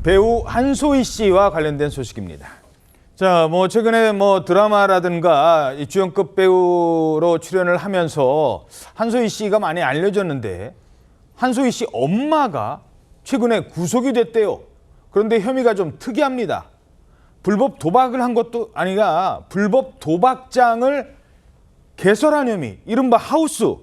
배우 한소희 씨와 관련된 소식입니다. 자, 최근에 드라마라든가 이 주연급 배우로 출연을 하면서 한소희 씨가 많이 알려졌는데 한소희 씨 엄마가 최근에 구속이 됐대요. 그런데 혐의가 좀 특이합니다. 불법 도박을 한 것도 아니라 불법 도박장을 개설한 혐의, 이른바 하우스.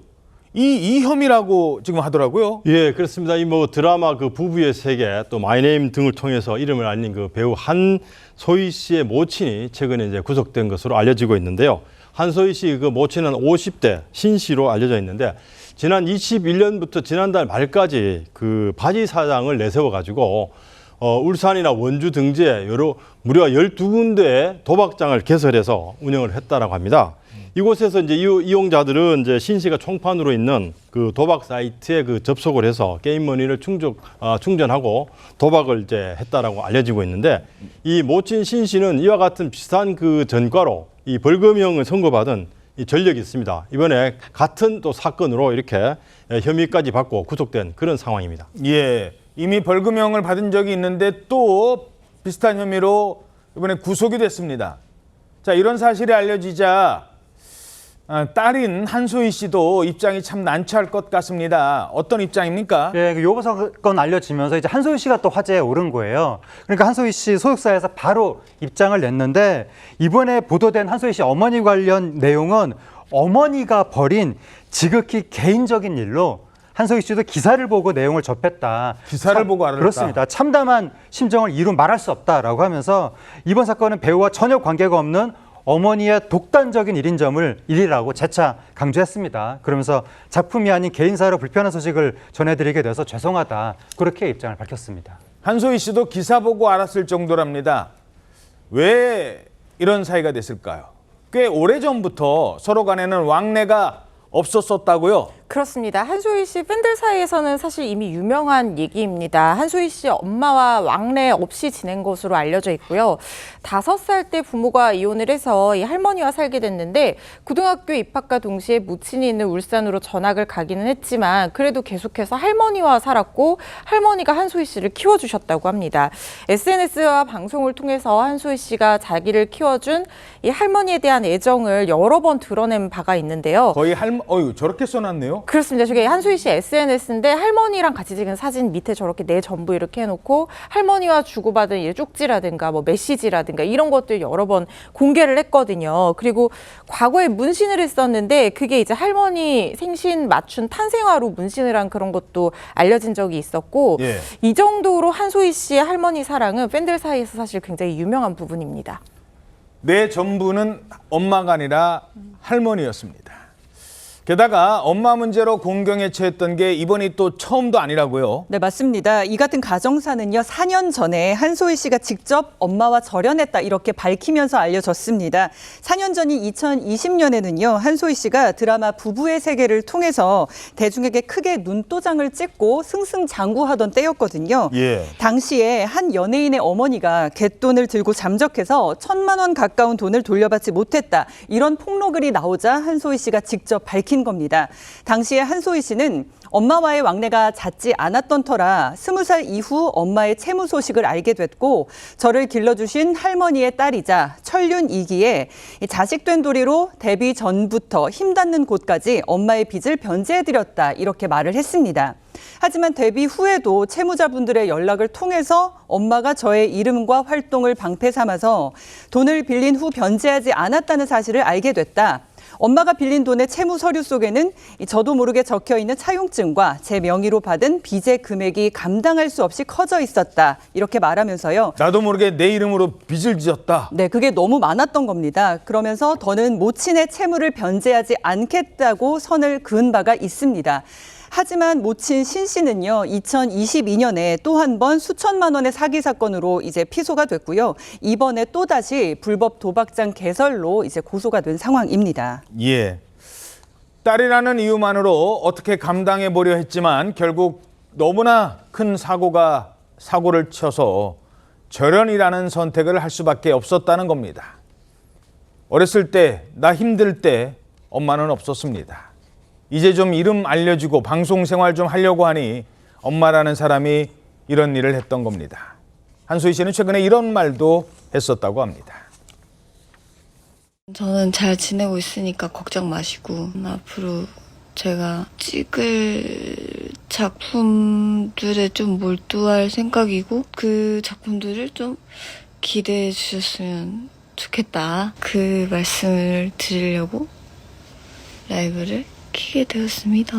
이 혐의라고 지금 하더라고요. 예, 그렇습니다. 이 드라마 그 부부의 세계 또 마이네임 등을 통해서 이름을 알린 그 배우 한소희 씨의 모친이 최근에 이제 구속된 것으로 알려지고 있는데요. 한소희 씨 그 모친은 50대 신 씨로 알려져 있는데 지난 21년부터 지난달 말까지 그 바지 사장을 내세워 가지고 울산이나 원주 등지에 무려 12군데의 도박장을 개설해서 운영을 했다라고 합니다. 이곳에서 이제 이용자들은 이제 신 씨가 총판으로 있는 그 도박 사이트에 그 접속을 해서 게임 머니를 충전하고 도박을 이제 했다라고 알려지고 있는데 이 모친 신 씨는 이와 같은 비슷한 그 전과로 이 벌금형을 선고받은 이 전력이 있습니다. 이번에 같은 또 사건으로 이렇게 혐의까지 받고 구속된 그런 상황입니다. 예, 이미 벌금형을 받은 적이 있는데 또 비슷한 혐의로 이번에 구속이 됐습니다. 자, 이런 사실이 알려지자 딸인 한소희 씨도 입장이 참 난처할 것 같습니다. 어떤 입장입니까? 네, 그 요거 사건 알려지면서 이제 한소희 씨가 또 화제에 오른 거예요. 그러니까 한소희 씨 소속사에서 바로 입장을 냈는데 이번에 보도된 한소희 씨 어머니 관련 내용은 어머니가 벌인 지극히 개인적인 일로 한소희 씨도 기사를 보고 내용을 접했다. 기사를 보고 알았다. 그렇습니다. 참담한 심정을 이루 말할 수 없다라고 하면서 이번 사건은 배우와 전혀 관계가 없는 어머니의 독단적인 일이라고 재차 강조했습니다. 그러면서 작품이 아닌 개인사로 불편한 소식을 전해드리게 돼서 죄송하다. 그렇게 입장을 밝혔습니다. 한소희 씨도 기사 보고 알았을 정도랍니다. 왜 이런 사이가 됐을까요? 꽤 오래전부터 서로 간에는 왕래가 없었었다고요? 그렇습니다. 한소희 씨 팬들 사이에서는 사실 이미 유명한 얘기입니다. 한소희 씨 엄마와 왕래 없이 지낸 것으로 알려져 있고요. 5살 때 부모가 이혼을 해서 이 할머니와 살게 됐는데 고등학교 입학과 동시에 모친이 있는 울산으로 전학을 가기는 했지만 그래도 계속해서 할머니와 살았고 할머니가 한소희 씨를 키워주셨다고 합니다. SNS와 방송을 통해서 한소희 씨가 자기를 키워준 이 할머니에 대한 애정을 여러 번 드러낸 바가 있는데요. 거의 저렇게 써놨네요. 그렇습니다. 저게 한소희 씨 SNS인데 할머니랑 같이 찍은 사진 밑에 저렇게 내 전부 이렇게 해놓고 할머니와 주고받은 쪽지라든가 메시지라든가 이런 것들 여러 번 공개를 했거든요. 그리고 과거에 문신을 했었는데 그게 이제 할머니 생신 맞춘 탄생화로 문신을 한 그런 것도 알려진 적이 있었고 예. 이 정도로 한소희 씨의 할머니 사랑은 팬들 사이에서 사실 굉장히 유명한 부분입니다. 내 전부는 엄마가 아니라 할머니였습니다. 게다가 엄마 문제로 공경에 처했던 게 이번이 또 처음도 아니라고요. 네, 맞습니다. 이 같은 가정사는요, 4년 전에 한소희 씨가 직접 엄마와 절연했다 이렇게 밝히면서 알려졌습니다. 4년 전인 2020년에는요, 한소희 씨가 드라마 부부의 세계를 통해서 대중에게 크게 눈도장을 찍고 승승장구하던 때였거든요. 예. 당시에 한 연예인의 어머니가 갯돈을 들고 잠적해서 1,000만 원 가까운 돈을 돌려받지 못했다. 이런 폭로글이 나오자 한소희 씨가 직접 밝힌 겁니다. 당시에 한소희 씨는 엄마와의 왕래가 잦지 않았던 터라 20살 이후 엄마의 채무 소식을 알게 됐고 저를 길러주신 할머니의 딸이자 천륜 2기에 자식된 도리로 데뷔 전부터 힘닿는 곳까지 엄마의 빚을 변제해드렸다 이렇게 말을 했습니다. 하지만 데뷔 후에도 채무자분들의 연락을 통해서 엄마가 저의 이름과 활동을 방패 삼아서 돈을 빌린 후 변제하지 않았다는 사실을 알게 됐다. 엄마가 빌린 돈의 채무 서류 속에는 저도 모르게 적혀 있는 차용증과 제 명의로 받은 빚의 금액이 감당할 수 없이 커져 있었다. 이렇게 말하면서요. 나도 모르게 내 이름으로 빚을 지었다. 네, 그게 너무 많았던 겁니다. 그러면서 더는 모친의 채무를 변제하지 않겠다고 선을 그은 바가 있습니다. 하지만 모친 신 씨는요, 2022년에 또 한 번 수천만 원의 사기 사건으로 이제 피소가 됐고요. 이번에 또다시 불법 도박장 개설로 이제 고소가 된 상황입니다. 예. 딸이라는 이유만으로 어떻게 감당해 보려 했지만 결국 너무나 큰 사고를 쳐서 절연이라는 선택을 할 수밖에 없었다는 겁니다. 어렸을 때, 나 힘들 때 엄마는 없었습니다. 이제 좀 이름 알려주고 방송 생활 좀 하려고 하니 엄마라는 사람이 이런 일을 했던 겁니다. 한소희 씨는 최근에 이런 말도 했었다고 합니다. 저는 잘 지내고 있으니까 걱정 마시고 앞으로 제가 찍을 작품들에 좀 몰두할 생각이고 그 작품들을 좀 기대해 주셨으면 좋겠다. 그 말씀을 드리려고 라이브를 켜게 되었습니다.